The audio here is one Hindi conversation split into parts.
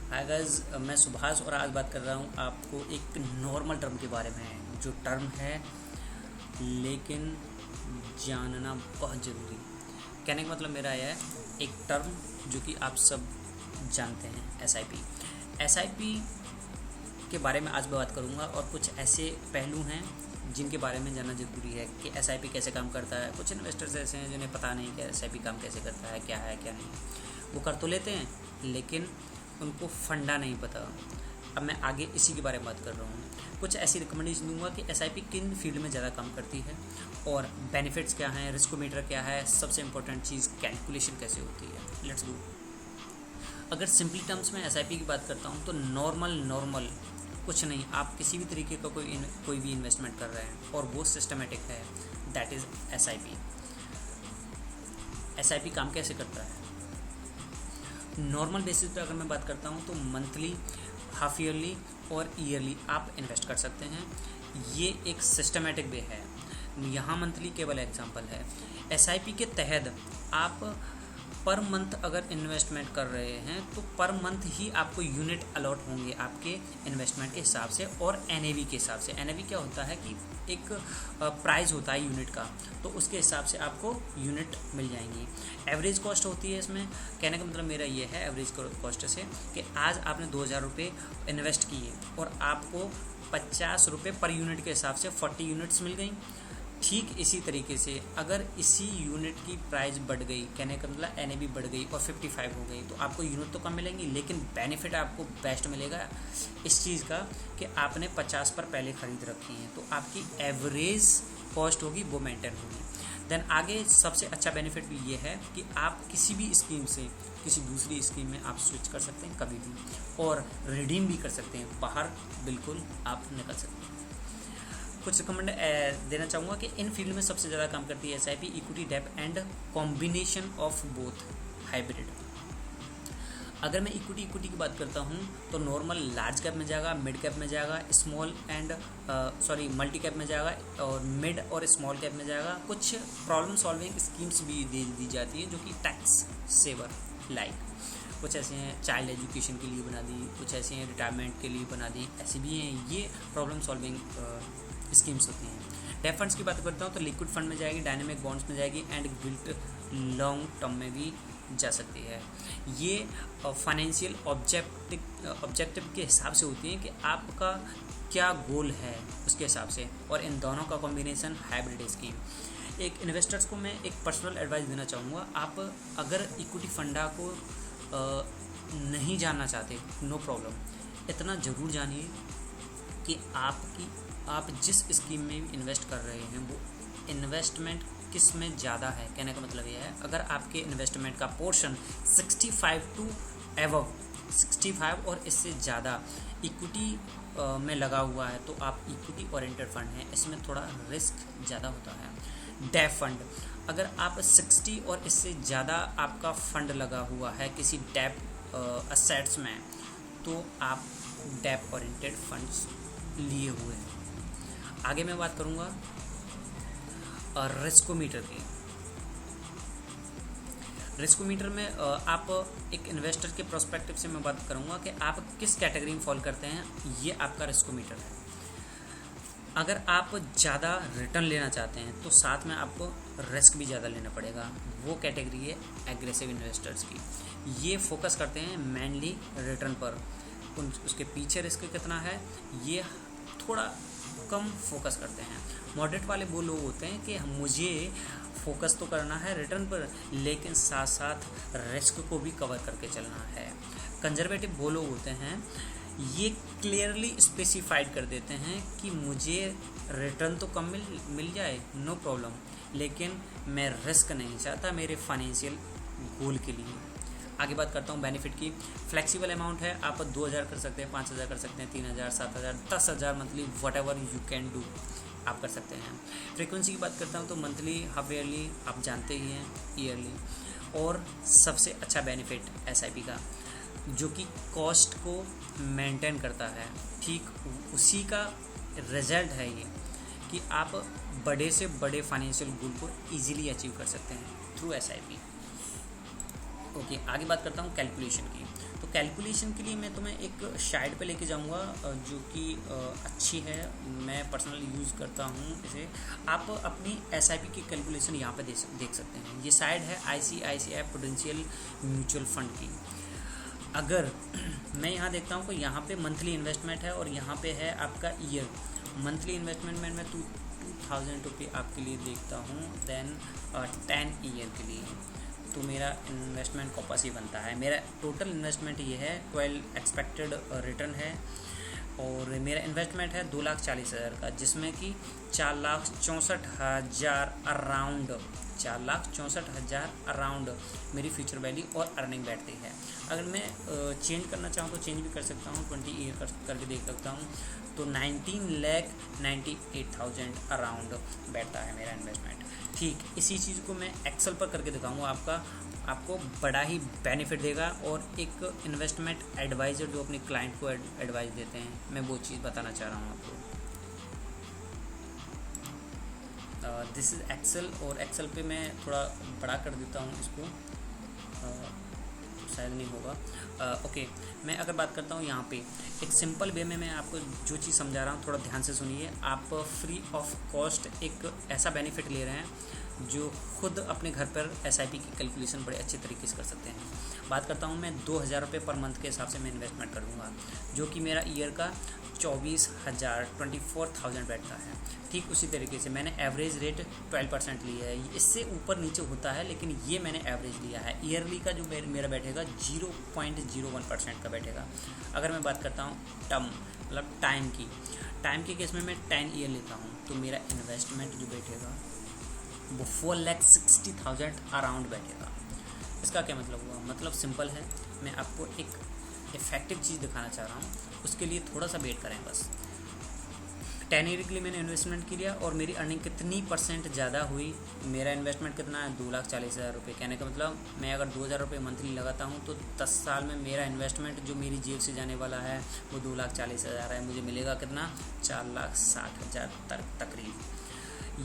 हाय गाइस, मैं सुभाष और आज बात कर रहा हूँ आपको एक नॉर्मल टर्म के बारे में, जो टर्म है लेकिन जानना बहुत ज़रूरी। कहने का मतलब मेरा यह है, एक टर्म जो कि आप सब जानते हैं, एसआईपी के बारे में आज मैं बात करूँगा। और कुछ ऐसे पहलू हैं जिनके बारे में जानना ज़रूरी है कि एसआईपी कैसे काम करता है। कुछ इन्वेस्टर्स ऐसे हैं जिन्हें पता नहीं कि एसआईपी काम कैसे करता है, क्या नहीं। वो कर तो लेते हैं लेकिन उनको फंडा नहीं पता। अब मैं आगे इसी के बारे में बात कर रहा हूँ। कुछ ऐसी रिकमेंडेशन दूंगा कि एसआईपी किन फील्ड में ज़्यादा काम करती है और बेनिफिट्स क्या हैं, रिस्कोमीटर क्या है, सबसे इंपॉर्टेंट चीज़ कैलकुलेशन कैसे होती है। Let's go. अगर सिंपली टर्म्स में एसआईपी की बात करता हूँ तो नॉर्मल कुछ नहीं, आप किसी भी तरीके का कोई भी इन्वेस्टमेंट कर रहे हैं और वो सिस्टमेटिक है, दैट इज़ एसआईपी। एसआईपी काम कैसे करता है? नॉर्मल बेसिस पे अगर मैं बात करता हूँ तो मंथली, हाफ ईयरली और ईयरली आप इन्वेस्ट कर सकते हैं। ये एक सिस्टमेटिक वे है। यहाँ मंथली केवल एग्जांपल है। एसआईपी के तहत आप पर मंथ अगर इन्वेस्टमेंट कर रहे हैं तो पर मंथ ही आपको यूनिट अलॉट होंगे आपके इन्वेस्टमेंट के हिसाब से और एनएवी के हिसाब से। एनएवी क्या होता है कि एक प्राइस होता है यूनिट का, तो उसके हिसाब से आपको यूनिट मिल जाएंगी। एवरेज कॉस्ट होती है इसमें। कहने का मतलब मेरा ये है एवरेज कॉस्ट से कि आज आपने 2000 रुपये इन्वेस्ट किए और आपको 50 रुपये पर यूनिट के हिसाब से 40 यूनिट्स मिल गई। ठीक इसी तरीके से अगर इसी यूनिट की प्राइस बढ़ गई, कहने का मतलब एनएवी बढ़ गई और 55 हो गई, तो आपको यूनिट तो कम मिलेंगी लेकिन बेनिफिट आपको बेस्ट मिलेगा इस चीज़ का कि आपने 50 पर पहले ख़रीद रखी है, तो आपकी एवरेज कॉस्ट होगी वो मेंटेन होगी। देन आगे सबसे अच्छा बेनिफिट भी ये है कि आप किसी भी स्कीम से किसी दूसरी स्कीम में आप स्विच कर सकते हैं कभी भी, और रिडीम भी कर सकते हैं, बाहर बिल्कुल आप निकल सकते हैं। कुछ रिकमेंड देना चाहूँगा कि इन फील्ड में सबसे ज़्यादा काम करती है SIP, equity, debt and combination of both, hybrid. अगर मैं इक्विटी की बात करता हूँ तो नॉर्मल लार्ज कैप में जाएगा, मिड कैप में जाएगा, मल्टी कैप में जाएगा और मिड और स्मॉल कैप में जाएगा। कुछ प्रॉब्लम सॉल्विंग स्कीम्स भी दे दी जाती है जो कि टैक्स सेवर लाइक, कुछ ऐसे हैं चाइल्ड एजुकेशन के लिए बना दी, कुछ ऐसे हैं रिटायरमेंट के लिए बना दी, ऐसे भी हैं। ये प्रॉब्लम सॉल्विंग स्कीम्स होती हैं। डेट फंड्स की बात करता हूँ तो लिक्विड फंड में जाएगी, डायनेमिक बॉन्ड्स में जाएगी एंड गिल्ट लॉन्ग टर्म में भी जा सकती है। ये फाइनेंशियल ऑब्जेक्टिव के हिसाब से होती है कि आपका क्या गोल है उसके हिसाब से, और इन दोनों का कॉम्बिनेशन हाइब्रिड स्कीम। एक इन्वेस्टर्स को मैं एक पर्सनल एडवाइस देना चाहूँगा, आप अगर इक्विटी फंडा को नहीं जानना चाहते, नो प्रॉब्लम, इतना ज़रूर जानिए कि आप जिस स्कीम में इन्वेस्ट कर रहे हैं वो इन्वेस्टमेंट किस में ज़्यादा है। कहने का मतलब ये है, अगर आपके इन्वेस्टमेंट का पोर्शन 65 और इससे ज़्यादा इक्विटी में लगा हुआ है तो आप इक्विटी ओरिएंटेड फंड हैं, इसमें थोड़ा रिस्क ज़्यादा होता है। डेप फंड, अगर आप 60 और इससे ज़्यादा आपका फंड लगा हुआ है किसी डेप असेट्स में, तो आप डेप ओरिएंटेड फंड्स लिए हुए हैं। आगे मैं बात करूँगा रिस्कोमीटर की। रिस्कोमीटर में आप एक इन्वेस्टर के प्रोस्पेक्टिव से मैं बात करूँगा कि आप किस कैटेगरी में फॉल करते हैं, ये आपका रिस्कोमीटर है। अगर आप ज़्यादा रिटर्न लेना चाहते हैं तो साथ में आपको रिस्क भी ज़्यादा लेना पड़ेगा, वो कैटेगरी है एग्रेसिव इन्वेस्टर्स की। ये फोकस करते हैं मेनली रिटर्न पर, उसके पीछे रिस्क कितना है ये थोड़ा कम फोकस करते हैं। मॉडरेट वाले वो लोग होते हैं कि मुझे फोकस तो करना है रिटर्न पर लेकिन साथ साथ रिस्क को भी कवर करके चलना है। कंजर्वेटिव वो लोग होते हैं, ये क्लियरली स्पेसिफाइड कर देते हैं कि मुझे रिटर्न तो कम मिल जाए, नो प्रॉब्लम, लेकिन मैं रिस्क नहीं चाहता मेरे फाइनेंशियल गोल के लिए। आगे बात करता हूँ बेनिफिट की। फ्लेक्सिबल अमाउंट है, आप 2000 कर सकते हैं, 5000 कर सकते हैं, 3000, 7000, 10,000 monthly, what ever you can do, आप कर सकते हैं। फ्रीक्वेंसी की बात करता हूँ तो मंथली, हाफ ईयरली, आप जानते ही हैं, ईयरली। और सबसे अच्छा बेनिफिट एसआईपी का जो कि कॉस्ट को मेंटेन करता है, ठीक उसी का रिजल्ट है ये कि आप बड़े से बड़े फाइनेंशियल गोल को ईजिली अचीव कर सकते हैं थ्रू एसआईपी। ओके, आगे बात करता हूँ कैलकुलेशन की। तो तो कैलकुलेशन के लिए मैं तुम्हें एक साइट पे लेके जाऊंगा जो कि अच्छी है, मैं पर्सनली यूज़ करता हूँ इसे। आप अपनी एसआईपी की कैलकुलेशन यहाँ पे देख सकते हैं। ये साइट है ICICI प्रूडेंशियल म्यूचुअल फंड की। अगर मैं यहाँ देखता हूँ कि यहाँ पे मंथली इन्वेस्टमेंट है और यहाँ पे है आपका ईयर। मंथली इन्वेस्टमेंट में मैं 2000 रुपये आपके लिए देखता हूँ, देन 10 ईयर के लिए, तो मेरा इन्वेस्टमेंट कॉपस ही बनता है। मेरा टोटल इन्वेस्टमेंट ये है 12 एक्सपेक्टेड रिटर्न है, और मेरा इन्वेस्टमेंट है 2,40,000 का, जिसमें कि 4,64,000 अराउंड 4,64,000 अराउंड मेरी फ्यूचर वैल्यू और अर्निंग बैठती है। अगर मैं चेंज करना चाहूँ तो चेंज भी कर सकता हूँ, 20 ईयर करके देख सकता हूँ, तो 19,98,000 अराउंड बैठता है मेरा इन्वेस्टमेंट। ठीक इसी चीज़ को मैं एक्सेल पर करके दिखाऊंगा, आपको बड़ा ही बेनिफिट देगा। और एक इन्वेस्टमेंट एडवाइज़र जो अपने क्लाइंट को एडवाइस देते हैं, मैं वो चीज़ बताना चाह रहा हूँ आपको। दिस इज़ एक्सेल, और एक्सेल पे मैं थोड़ा बड़ा कर देता हूँ इसको, शायद नहीं होगा। ओके, मैं अगर बात करता हूँ यहाँ पे एक सिंपल वे में मैं आपको जो चीज़ समझा रहा हूँ, थोड़ा ध्यान से सुनिए। आप फ्री ऑफ कॉस्ट एक ऐसा बेनिफिट ले रहे हैं जो खुद अपने घर पर एसआईपी की कैलकुलेशन बड़े अच्छे तरीके से कर सकते हैं। बात करता हूँ मैं 2,000 रुपये पर मंथ के हिसाब से मैं इन्वेस्टमेंट करूँगा, जो कि मेरा ईयर का 24,000 बैठता है। ठीक उसी तरीके से मैंने एवरेज रेट 12% लिया है, इससे ऊपर नीचे होता है, लेकिन ये मैंने एवरेज लिया है। ईयरली का जो मेरा बैठेगा 0.01% का बैठेगा। अगर मैं बात करता हूँ टर्म मतलब टाइम की केस में मैं 10 ईयर लेता हूँ, तो मेरा इन्वेस्टमेंट जो बैठेगा वो 4,60,000 अराउंड बैठेगा। इसका क्या मतलब हुआ? मतलब सिंपल है, मैं आपको एक इफ़ेक्टिव चीज़ दिखाना चाह रहा हूँ, उसके लिए थोड़ा सा वेट करें बस। 10 ईयर के लिए मैंने इन्वेस्टमेंट किया और मेरी अर्निंग कितनी % ज़्यादा हुई। मेरा इन्वेस्टमेंट कितना है? 2,40,000 रुपये। कहने का मतलब मैं अगर 2,000 रुपये मंथली लगाता हूँ तो 10 साल में मेरा इन्वेस्टमेंट जो मेरी जेब से जाने वाला है वो 2,40,000 है। मुझे मिलेगा कितना? 4,60,000 तकरीब।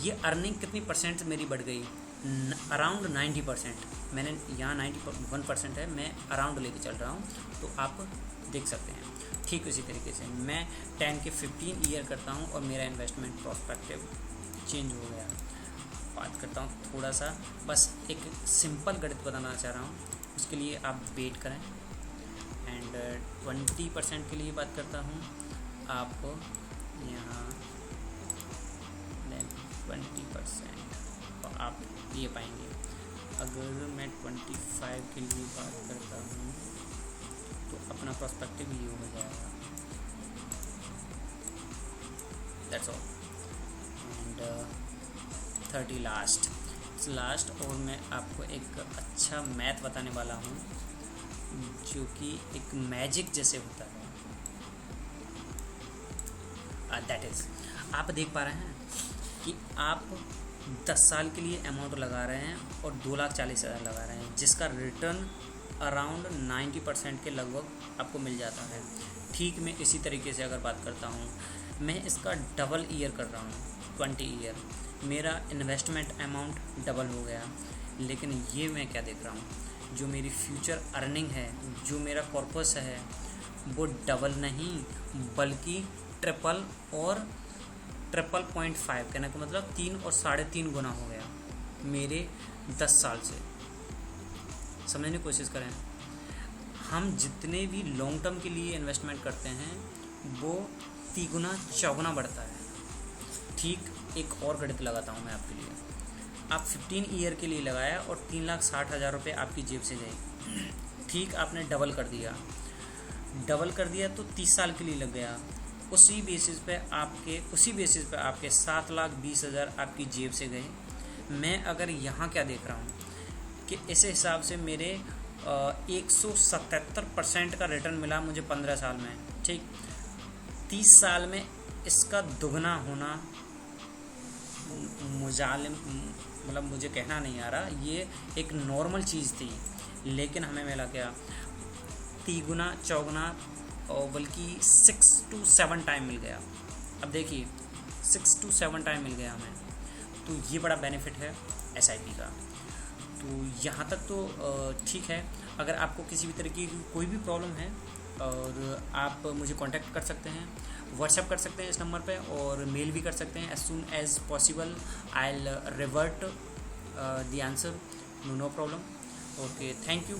ये अर्निंग कितनी % मेरी बढ़ गई? अराउंड 90%। मैंने यहाँ 91% है, मैं अराउंड लेके चल रहा हूँ, तो आप देख सकते हैं। ठीक उसी तरीके से मैं 10 के 15 ईयर करता हूँ और मेरा इन्वेस्टमेंट प्रोस्पेक्टिव चेंज हो गया। बात करता हूँ थोड़ा सा, बस एक सिंपल गणित बताना चाह रहा हूँ, उसके लिए आप वेट करें। एंड 20% के लिए बात करता हूँ, आपको यहाँ 20% तो आप ये पाएंगे। अगर मैं 25 के लिए बात करता हूँ तो अपना प्रोस्पेक्टिव ये हो जाएगा। That's all. एंड 30 लास्ट और मैं आपको एक अच्छा मैथ बताने वाला हूँ जो कि एक मैजिक जैसे होता है। दैट इज़, आप देख पा रहे हैं कि आप 10 साल के लिए अमाउंट लगा रहे हैं और 2,40,000 लगा रहे हैं, जिसका रिटर्न अराउंड 90% के लगभग आपको मिल जाता है। ठीक मैं इसी तरीके से अगर बात करता हूँ, मैं इसका डबल ईयर कर रहा हूँ, 20 ईयर, मेरा इन्वेस्टमेंट अमाउंट डबल हो गया। लेकिन ये मैं क्या देख रहा हूँ, जो मेरी फ्यूचर अर्निंग है, जो मेरा कॉर्पस है, वो डबल नहीं बल्कि ट्रिपल और 3.5, कहने का मतलब 3 और 3.5 गुना हो गया मेरे 10 साल से। समझने की कोशिश करें, हम जितने भी लॉन्ग टर्म के लिए इन्वेस्टमेंट करते हैं वो 3 गुना 4 गुना बढ़ता है। ठीक एक और गणित लगाता हूँ मैं आपके लिए। आप 15 ईयर के लिए लगाया और 3,60,000 रुपये आपकी जेब से गए। ठीक आपने डबल कर दिया तो 30 साल के लिए लग गया। उसी बेसिस पे आपके 7,20,000 आपकी जेब से गए। मैं अगर यहाँ क्या देख रहा हूँ कि इस हिसाब से मेरे 177% का रिटर्न मिला मुझे 15 साल में। ठीक 30 साल में इसका दुगना होना मतलब मुझे कहना नहीं आ रहा, ये एक नॉर्मल चीज़ थी, लेकिन हमें मिला क्या? 3 गुना 4 गुना और बल्कि 6 to 7 टाइम मिल गया। अब देखिए 6 to 7 टाइम मिल गया हमें, तो ये बड़ा बेनिफिट है एसआईपी का। तो यहाँ तक तो ठीक है। अगर आपको किसी भी तरह की कोई भी प्रॉब्लम है और आप मुझे कांटेक्ट कर सकते हैं, व्हाट्सएप कर सकते हैं इस नंबर पे, और मेल भी कर सकते हैं। As soon as possible I will revert the answer, no problem. Okay, thank you.